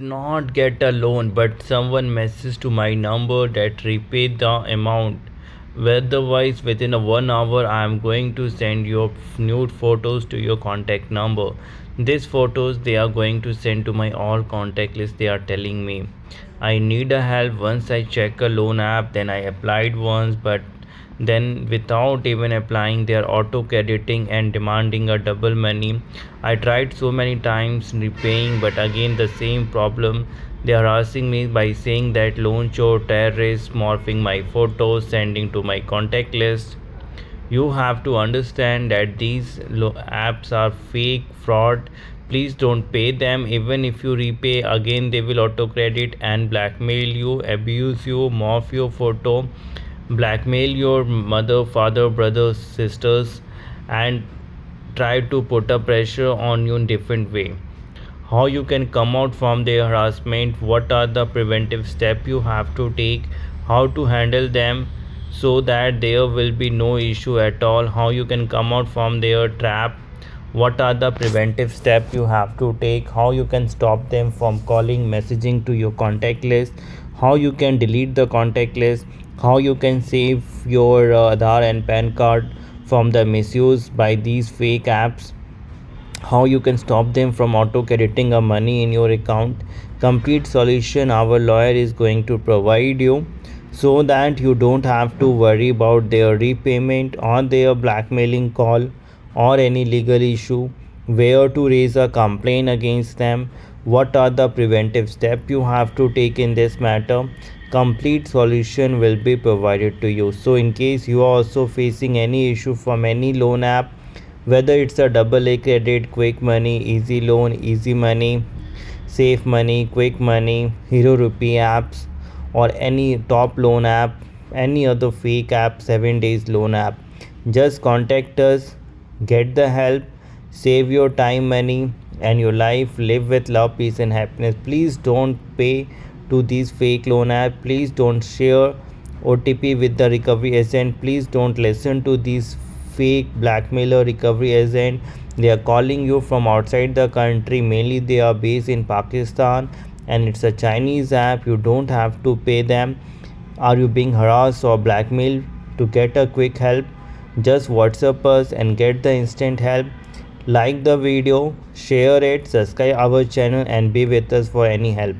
not get a loan, but someone messages to my number that repay the amount. Otherwise, within a 1 hour, I am going to send your nude photos to your contact number. These photos they are going to send to my all contact list. They are telling me I need a help. Once I check a loan app, then I applied once, but then without even applying they are auto crediting and demanding a double money. I tried so many times repaying, but again the same problem. They are asking me by saying that loan show terrorist, morphing my photos, sending to my contact list. You have to understand that these apps are fake, fraud. Please don't pay them. Even if you repay, again they will auto credit and blackmail you, abuse you, morph your photo, blackmail your mother, father, brothers, sisters, and try to put a pressure on you in different way. How you can come out from the harassment, what are the preventive steps you have to take, how to handle them so that there will be no issue at all, how you can come out from their trap, what are the preventive steps you have to take, how you can stop them from calling, messaging to your contact list, how you can delete the contact list, how you can save your Aadhaar and PAN card from the misuse by these fake apps, how you can stop them from auto crediting a money in your account. Complete solution our lawyer is going to provide you, so that you don't have to worry about their repayment or their blackmailing call or any legal issue, where to raise a complaint against them, what are the preventive steps you have to take in this matter. Complete solution will be provided to you. So in case you are also facing any issue from any loan app, whether it's a double A credit, quick money, easy loan, easy money, safe money, quick money, HeroRupee apps, or any top loan app, any other fake app, 7 days loan app, just contact us, get the help, save your time, money, and your life. Live with love, peace, and happiness. Please don't pay to these fake loan apps. Please don't share OTP with the recovery agent. Please don't listen to these fake blackmailer recovery agent. They are calling you from outside the country. Mainly they are based in Pakistan, and it's a Chinese app. You don't have to pay them. Are you being harassed or blackmailed? To get a quick help, just WhatsApp us and get the instant help. Like the video, share it, subscribe our channel, and be with us for any help.